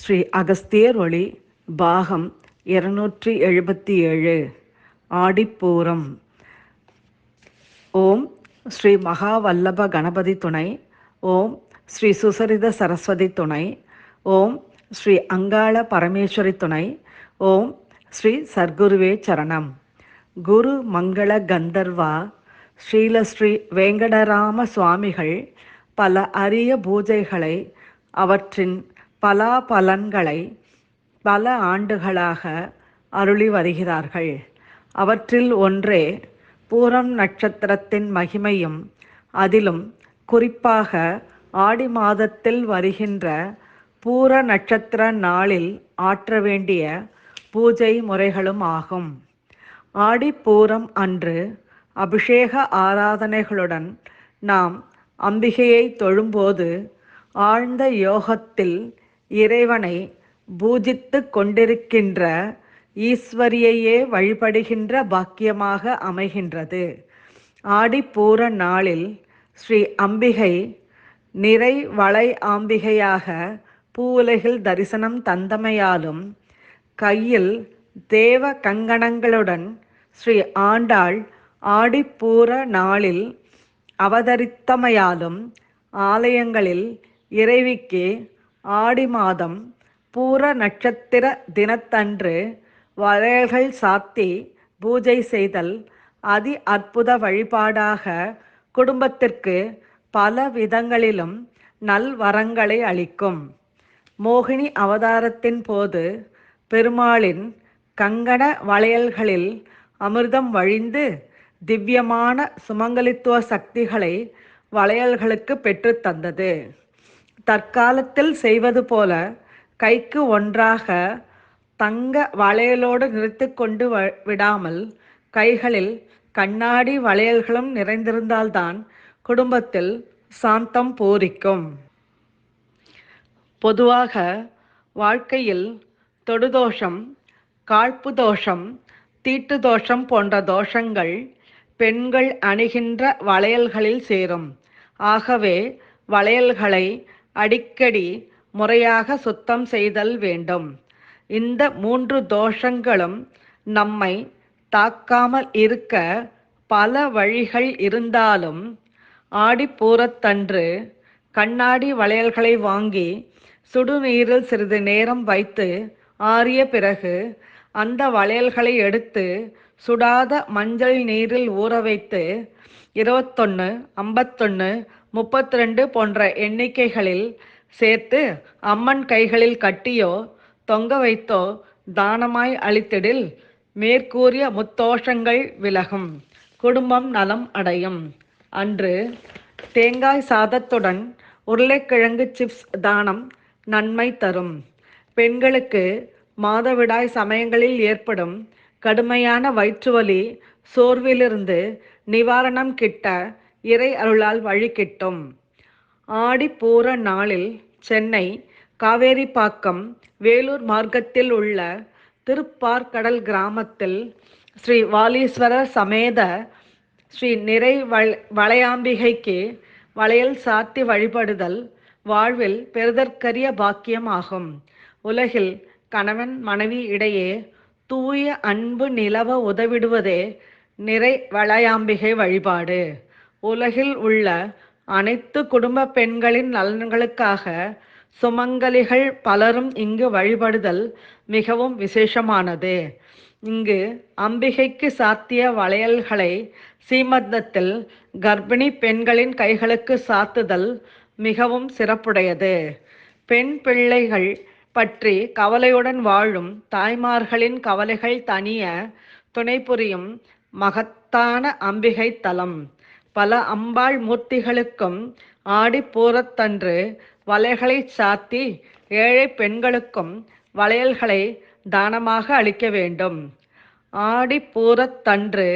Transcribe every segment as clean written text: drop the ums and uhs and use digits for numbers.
ஸ்ரீ அகஸ்தியர் ஒளி பாகம் 277 ஆடிப்பூரம். ஓம் ஸ்ரீ மகாவல்லப கணபதி துணை. ஓம் ஸ்ரீ சுசரித சரஸ்வதி துணை. ஓம் ஸ்ரீ அங்காள பரமேஸ்வரி துணை. ஓம் ஸ்ரீ சர்க்குருவே சரணம். குரு மங்கள கந்தர்வா ஸ்ரீ வேங்கடராம சுவாமிகள் பல அரிய பூஜைகளை, அவற்றின் பலாபலன்களை பல ஆண்டுகளாக அருளி வருகிறார்கள். அவற்றில் ஒன்றே பூரம் நட்சத்திரத்தின் மகிமையும், அதிலும் குறிப்பாக ஆடி மாதத்தில் வருகின்ற பூர நட்சத்திர நாளில் ஆற்ற வேண்டிய பூஜை முறைகளும் ஆகும். ஆடிப்பூரம் அன்று அபிஷேக ஆராதனைகளுடன் நாம் அம்பிகையை தொழும்போது ஆழ்ந்த யோகத்தில் இறைவனை பூஜித்து கொண்டிருக்கின்ற ஈஸ்வரியையே வழிபடுகின்ற பாக்கியமாக அமைகின்றது. ஆடிப்பூர நாளில் ஸ்ரீ அம்பிகை நிறை வளை ஆம்பிகையாக பூவுலகில் தரிசனம் தந்தமையாலும், கையில் தேவ கங்கணங்களுடன் ஸ்ரீ ஆண்டாள் ஆடிப்பூர நாளில் அவதரித்தமையாலும், ஆலயங்களில் இறைவிக்கு ஆடி மாதம் பூர நட்சத்திர தினத்தன்று வளையல்கள் சாத்தி பூஜை செய்தல் அதி அற்புத வழிபாடாக குடும்பத்திற்கு பல விதங்களிலும் நல்வரங்களை அளிக்கும். மோகினி அவதாரத்தின் போது பெருமாளின் கங்கண வளையல்களில் அமிர்தம் வழிந்து திவ்யமான சுமங்கலித்துவ சக்திகளை வளையல்களுக்கு பெற்று தந்தது. தற்காலத்தில் செய்வது போல கைக்கு ஒன்றாக தங்க வளையலோடு நிறுத்தி கொண்டு விடாமல் கைகளில் கண்ணாடி வளையல்களும் நிறைந்திருந்தால்தான் குடும்பத்தில் சாந்தம் பூரிக்கும். பொதுவாக வாழ்க்கையில் தொடுதோஷம், காழ்ப்பு தோஷம், தீட்டு தோஷம் போன்ற தோஷங்கள் பெண்கள் அணிகின்ற வளையல்களில் சேரும். ஆகவே வளையல்களை அடிக்கடி முறையாக சுத்தம் செய்தல் வேண்டும். இந்த 3 தோஷங்களும் நம்மை தாக்காமல் இருக்க பல வழிகள் இருந்தாலும், ஆடிப்பூரத்தன்று கண்ணாடி வளையல்களை வாங்கி சுடுநீரில் சிறிது நேரம் வைத்து ஆறிய பிறகு அந்த வளையல்களை எடுத்து சுடாத மஞ்சள் நீரில் ஊற வைத்து 21, 51, 32 போன்ற எண்ணிக்கைகளில் சேர்த்து அம்மன் கைகளில் கட்டியோ தொங்க வைத்தோ தானமாய் அளித்திடில் மேற்கூறிய முத்தோஷங்கள் விலகும், குடும்பம் நலம் அடையும். அன்று தேங்காய் சாதத்துடன் உருளைக்கிழங்கு சிப்ஸ் தானம் நன்மை தரும். பெண்களுக்கு மாதவிடாய் சமயங்களில் ஏற்படும் கடுமையான வயிற்றுவலி, சோர்விலிருந்து நிவாரணம் கிட்ட இறை அருளால் வழி கிட்டும். ஆடிப்பூர நாளில் சென்னை காவேரிப்பாக்கம் வேலூர் மார்க்கத்தில் உள்ள திருப்பார்கடல் கிராமத்தில் ஸ்ரீ வாலீஸ்வரர் சமேத ஸ்ரீ நிறை வளையாம்பிகைக்கு வளையல் சாத்தி வழிபடுதல் வாழ்வில் பெறுதற்கரிய பாக்கியம் ஆகும். உலகில் கணவன் மனைவி இடையே தூய அன்பு நிலவ உதவிடுவதே நிறை வளையாம்பிகை வழிபாடு. உலகில் உள்ள அனைத்து குடும்ப பெண்களின் நலன்களுக்காக சுமங்கலிகள் பலரும் இங்கு வழிபடுதல் மிகவும் விசேஷமானது. இங்கு அம்பிகைக்கு சாத்திய வளையல்களை சீமந்தத்தில் கர்ப்பிணி பெண்களின் கைகளுக்கு சாத்துதல் மிகவும் சிறப்புடையது. பெண் பிள்ளைகள் பற்றி கவலையுடன் வாழும் தாய்மார்களின் கவலைகள் தணிய துணை புரியும் மகத்தான அம்பிகை தலம். பல அம்பாள் மூர்த்திகளுக்கும் ஆடிப்பூரத்தன்று வளையல்களை சாத்தி ஏழை பெண்களுக்கும் வளையல்களை தானமாக அளிக்க வேண்டும். ஆடிப்பூரத்தன்று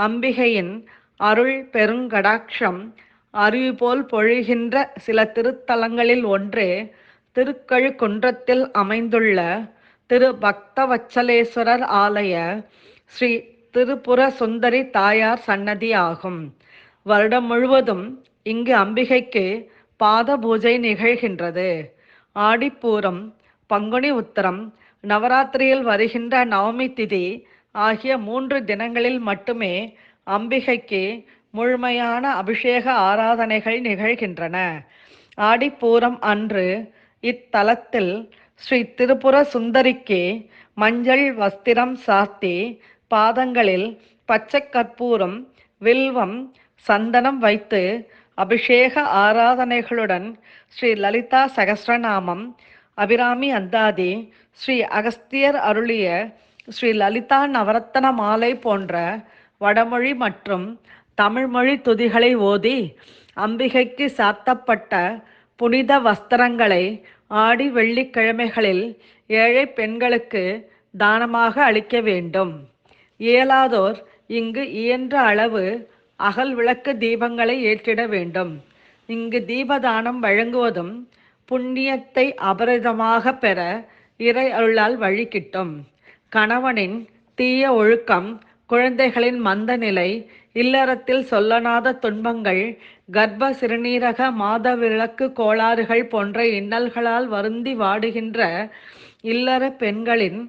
அம்பிகையின் அருள் பெருங்கடாட்சம் அருவி போல் பொழிகின்ற சில திருத்தலங்களில் ஒன்றே திருக்கழுக்குன்றத்தில் அமைந்துள்ள திரு பக்தவச்சலேஸ்வரர் ஆலய ஸ்ரீ திருப்புர சுந்தரி தாயார் சன்னதி ஆகும். வருடம் முழுவதும் இங்கு அம்பிகைக்கு பாத பூஜை நிகழ்கின்றது. ஆடிப்பூரம் பங்குனி உத்தரம், நவராத்திரியில் வருகின்ற நவமி திதி ஆகிய 3 தினங்களில் மட்டுமே அம்பிகைக்கு முழுமையான அபிஷேக ஆராதனைகள் நிகழ்கின்றன. ஆடிப்பூரம் அன்று இத்தலத்தில் ஸ்ரீ திரிபுர சுந்தரிக்கு மஞ்சள் வஸ்திரம் சாத்தி பாதங்களில் பச்சை கற்பூரம், வில்வம், சந்தனம் வைத்து அபிஷேக ஆராதனைகளுடன் ஸ்ரீ லலிதா சகஸ்ரநாமம், அபிராமி அந்தாதி, ஸ்ரீ அகஸ்தியர் அருளிய ஸ்ரீ லலிதா நவரத்தன மாலை போன்ற வடமொழி மற்றும் தமிழ்மொழி துதிகளை ஓதி அம்பிகைக்கு சாத்தப்பட்ட புனித வஸ்திரங்களை ஆடி வெள்ளிக்கிழமைகளில் ஏழை பெண்களுக்கு தானமாக அளிக்க வேண்டும். இயலாதோர் இங்கு இயன்ற அளவு அகல் விளக்கு தீபங்களை ஏற்றிட வேண்டும். இங்கு தீபதானம் வழங்குவதும் புண்ணியத்தை அபரிதமாக பெற இறை அருளால் வழி கிட்டும். கணவனின் தீய ஒழுக்கம், குழந்தைகளின் மந்த நிலை, இல்லறத்தில் சொல்லனாத துன்பங்கள், கர்ப்ப சிறுநீரக மாதவிலக்கு கோளாறுகள் போன்ற இன்னல்களால் வருந்தி வாடுகின்ற இல்லற பெண்களின்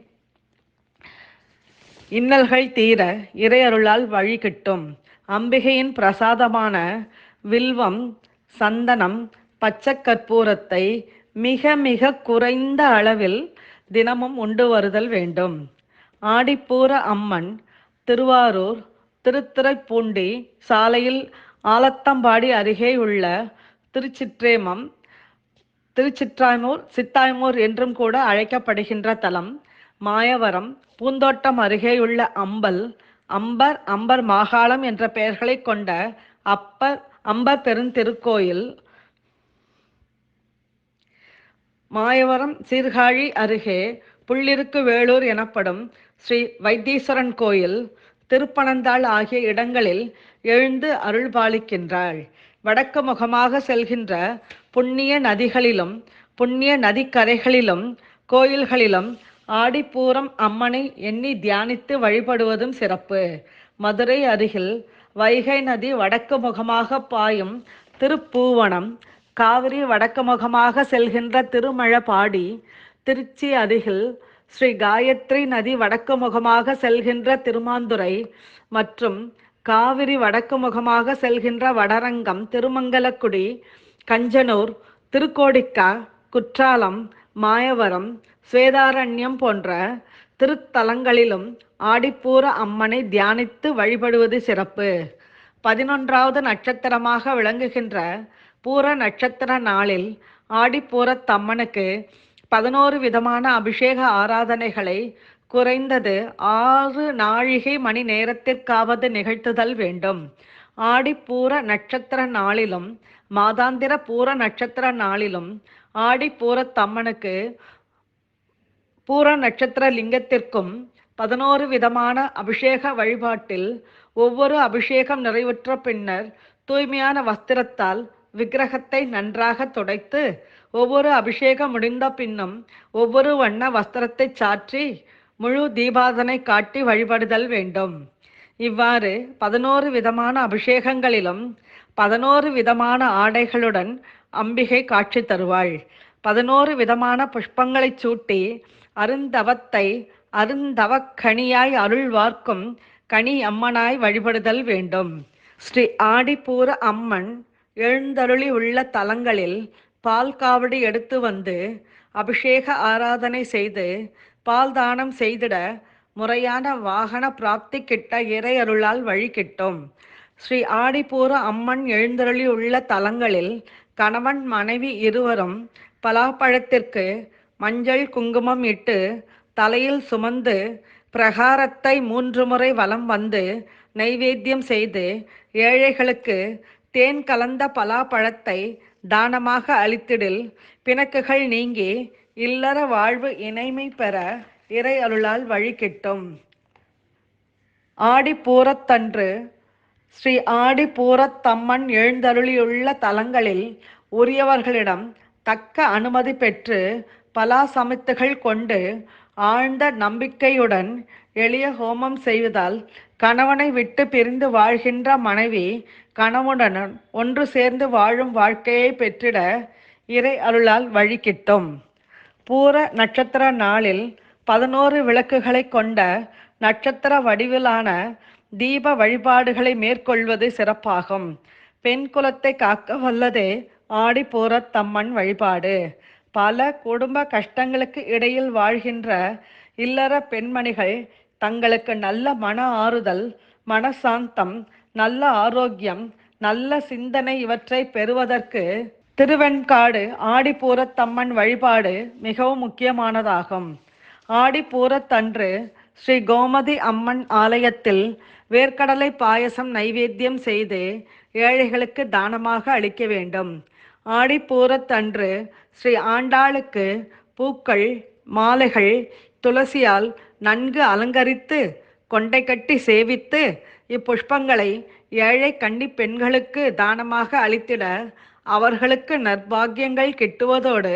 இன்னல்கள் தீர இறையருளால் வழி கிட்டும். அம்பிகையின் பிரசாதமான வில்வம், சந்தனம், பச்சை கற்பூரத்தை மிக மிக குறைந்த அளவில் தினமும் உண்டு வருதல் வேண்டும். ஆடிப்பூர அம்மன் திருவாரூர் திருத்துறைப்பூண்டி சாலையில் ஆலத்தம்பாடி அருகே உள்ள திருச்சிற்றாமூர் சித்தாய்மூர் என்றும் கூட அழைக்கப்படுகின்ற தலம். மாயவரம் பூந்தோட்டம் அருகேயுள்ள அம்பர் மாகாளம் என்ற பெயர்களை கொண்ட அம்பர் பெருந்திருக்கோயில், மாயவரம் சீர்காழி அருகே புள்ளிருக்கு வேளூர் எனப்படும் ஸ்ரீ வைத்தீஸ்வரன் கோயில், திருப்பனந்தாள் ஆகிய இடங்களில் எழுந்து அருள்பாலிக்கின்றாள். வடக்கு முகமாக செல்கின்ற புண்ணிய நதிகளிலும் புண்ணிய நதிக்கரைகளிலும் கோயில்களிலும் ஆடிப்பூரம் அம்மனை எண்ணி தியானித்து வழிபடுவதும் சிறப்பு. மதுரை அருகில் வைகை நதி வடக்கு முகமாக பாயும் திருப்பூவனம், காவிரி வடக்கு முகமாக செல்கின்ற திருமழபாடி, திருச்சி அருகில் ஸ்ரீ காயத்ரி நதி வடக்கு முகமாக செல்கின்ற திருமாந்துறை மற்றும் காவிரி வடக்கு முகமாக செல்கின்ற வடரங்கம், திருமங்கலக்குடி, கஞ்சனூர், திருக்கோடிக்கா, குற்றாலம், மாயவரம், ஸ்வேதாரண்யம் போன்ற திருத்தலங்களிலும் ஆடிப்பூர அம்மனை தியானித்து வழிபடுவது சிறப்பு. 11வது நட்சத்திரமாக விளங்குகின்ற பூர நட்சத்திர நாளில் ஆடிப்பூரத்தம்மனுக்கு 11 விதமான அபிஷேக ஆராதனைகளை குறைந்தது 6 நாழிகை மணி நேரத்திற்காவது நிகழ்த்துதல் வேண்டும். ஆடிப்பூர நட்சத்திர நாளிலும் மாதாந்திர பூர நட்சத்திர நாளிலும் ஆடிப்பூரத்தம்மனுக்கு பூர நட்சத்திர லிங்கத்திற்கும் 11 விதமான அபிஷேக வழிபாட்டில் ஒவ்வொரு அபிஷேகம் நிறைவுற்ற பின்னர் தூய்மையான வஸ்திரத்தால் விக்கிரகத்தை நன்றாக துடைத்து ஒவ்வொரு அபிஷேகம் முடிந்த பின்னும் ஒவ்வொரு வண்ண வஸ்திரத்தை சாற்றி முழு தீபாதனை காட்டி வழிபடுதல் வேண்டும். இவ்வாறு 11 விதமான அபிஷேகங்களிலும் 11 விதமான ஆடைகளுடன் அம்பிகை காட்சி தருவாள். 11 விதமான புஷ்பங்களை சூட்டி அருந்தவக்கணியாய் அருள்வார்க்கும் கனி அம்மனாய் வழிபடுதல் வேண்டும். ஸ்ரீ ஆடிப்பூர அம்மன் எழுந்தருளி உள்ள தலங்களில் பால் காவடி எடுத்து வந்து அபிஷேக ஆராதனை செய்து பால் தானம் செய்திட முறையான வாகன பிராப்தி கிட்ட இறை அருளால் வழி கிட்டும். ஸ்ரீ ஆடிப்பூர அம்மன் எழுந்தருளி உள்ள தலங்களில் கணவன் மனைவி இருவரும் பலாப்பழத்திற்கு மஞ்சள் குங்குமம் இட்டு தலையில் சுமந்து பிரகாரத்தை 3 முறை வலம் வந்து நைவேத்தியம் செய்து ஏழைகளுக்கு தேன் கலந்த பலாப்பழத்தை தானமாக அளித்திடில் பிணக்குகள் நீங்கி இல்லற வாழ்வு இணைமை பெற இறை அருளால் வழி கிட்டும். ஆடிப்பூரத்தன்று ஸ்ரீ ஆடிப்பூரத்தம்மன் எழுந்தருளியுள்ள தலங்களில் உரியவர்களிடம் தக்க அனுமதி பெற்று பலா சமித்துகள் கொண்டு ஆழ்ந்த நம்பிக்கையுடன் எளிய ஹோமம் செய்வதால் கணவனை விட்டு பிரிந்து வாழ்கின்ற மனைவி கணவனுடன் ஒன்று சேர்ந்து வாழும் வாழ்க்கையை பெற்றிட இறை அருளால் வழி கிட்டும். பூர நட்சத்திர நாளில் 11 விளக்குகளை கொண்ட நட்சத்திர வடிவிலான தீப வழிபாடுகளை மேற்கொள்வது சிறப்பாகும். பெண் குலத்தை காக்க வல்லதே ஆடிப்பூரத்தம்மன் வழிபாடு. பல குடும்ப கஷ்டங்களுக்கு இடையில் வாழ்கின்ற இல்லற பெண்மணிகள் தங்களுக்கு நல்ல மன ஆறுதல், மனசாந்தம், நல்ல ஆரோக்கியம், நல்ல சிந்தனை இவற்றை பெறுவதற்கு திருவெண்காடு ஆடிப்பூரத்தம்மன் வழிபாடு மிகவும் முக்கியமானதாகும். ஆடிப்பூரத்தன்று ஸ்ரீ கோமதி அம்மன் ஆலயத்தில் வேர்க்கடலை பாயசம் நைவேத்தியம் செய்து ஏழைகளுக்கு தானமாக அளிக்க வேண்டும். ஆடிப்பூரத்தன்று ஸ்ரீ ஆண்டாளுக்கு பூக்கள், மாலைகள், துளசியால் நன்கு அலங்கரித்து கொண்டை கட்டி சேவித்து இப்புஷ்பங்களை ஏழை கன்னி பெண்களுக்கு தானமாக அளித்திட அவர்களுக்கு நற்பாக்கியங்கள் கிட்டுவதோடு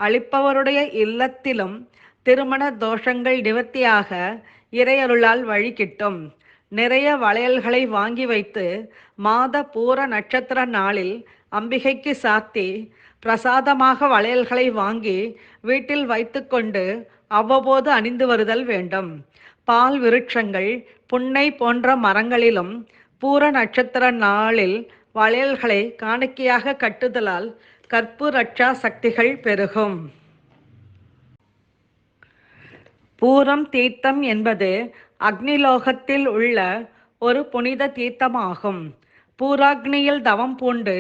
அளிப்பவருடைய இல்லத்திலும் திருமண தோஷங்கள் நிவர்த்தியாக இறையருளால் வழி கிட்டும். நிறைய வளையல்களை வாங்கி வைத்து மாத பூர நட்சத்திர நாளில் அம்பிகைக்கு சாத்தி பிரசாதமாக வளையல்களை வாங்கி வீட்டில் வைத்துக்கொண்டு அவ்வப்போது அணிந்து வருதல் வேண்டும். பால் விருட்சங்கள், புன்னை போன்ற மரங்களிலும் பூர நட்சத்திர நாளில் வளையல்களை காணிக்கையாக கட்டுதலால் கற்பு ரட்சா சக்திகள் பெருகும். பூரம் தீர்த்தம் என்பது அக்னிலோகத்தில் உள்ள ஒரு புனித தீர்த்தமாகும். பூராக்னியில் தவம் பூண்டு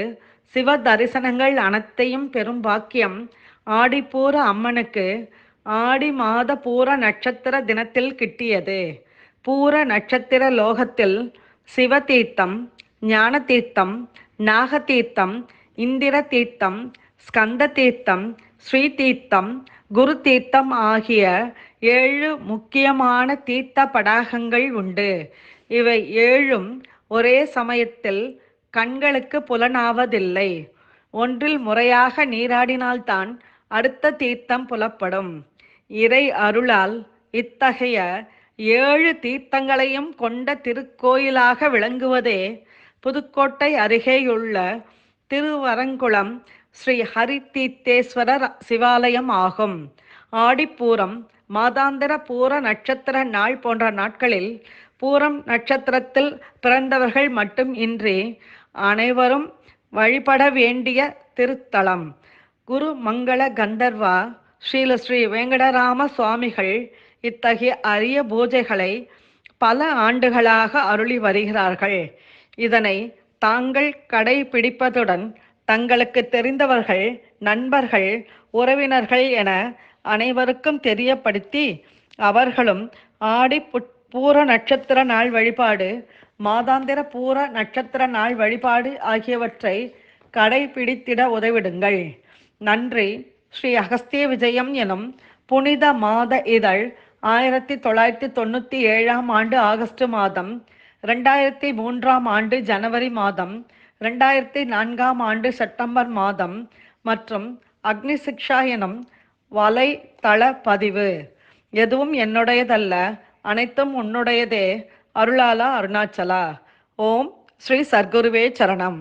சிவ தரிசனங்கள் அனைத்தையும் பெரும் பாக்கியம் ஆடிப்பூர அம்மனுக்கு ஆடி மாத பூர நட்சத்திர தினத்தில் கிட்டியது. பூர நட்சத்திர லோகத்தில் சிவ தீர்த்தம், ஞான தீர்த்தம், நாக தீர்த்தம், இந்திர தீர்த்தம், ஸ்கந்த தீர்த்தம், ஸ்ரீ தீர்த்தம், குரு தீர்த்தம் ஆகிய 7 முக்கியமான தீர்த்த படாகங்கள் உண்டு. இவை 7ம் ஒரே சமயத்தில் கண்களுக்கு புலனாவதில்லை. ஒன்றில் முறையாக நீராடினால்தான் அடுத்த தீர்த்தம் புலப்படும். இறை அருளால் இத்தகைய 7 தீர்த்தங்களையும் கொண்ட திருக்கோயிலாக விளங்குவதே புதுக்கோட்டை அருகேயுள்ள திருவரங்குளம் ஸ்ரீ ஹரி தீர்த்தேஸ்வரர் சிவாலயம் ஆகும். ஆடிப்பூரம், மாதாந்திர பூர நட்சத்திர நாள் போன்ற நாட்களில் பூரம் நட்சத்திரத்தில் பிறந்தவர்கள் மட்டும் இன்றி அனைவரும் வழிபட வேண்டிய திருத்தலம். குரு மங்கள கந்தர்வா ஸ்ரீல ஸ்ரீ வெங்கடராம சுவாமிகள் இத்தகைய அரிய பூஜைகளை பல ஆண்டுகளாக அருளி வருகிறார்கள். இதனை தாங்கள் கடைபிடிப்பதுடன் தங்களுக்கு தெரிந்தவர்கள், நண்பர்கள், உறவினர்கள் என அனைவருக்கும் தெரியப்படுத்தி அவர்களும் ஆடி பூர நட்சத்திர நாள் வழிபாடு, மாதாந்திர பூர நட்சத்திர நாள் வழிபாடு ஆகியவற்றை கடைபிடித்திட உதவிடுங்கள். நன்றி. ஸ்ரீ அகஸ்திய விஜயம் எனும் புனித மாத இதழ் 1997ஆம் ஆண்டு ஆகஸ்ட் மாதம், 2003ஆம் ஆண்டு ஜனவரி மாதம், 2004ஆம் ஆண்டு செப்டம்பர் மாதம் மற்றும் அக்னி சிக்ஷா எனும் வலைத்தள பதிவு. எதுவும் என்னுடையதல்ல, அனைத்தும் உன்னுடையதே. அருளாலா அருணாச்சலா. ஓம் ஸ்ரீ சர்க்குருவே சரணம்.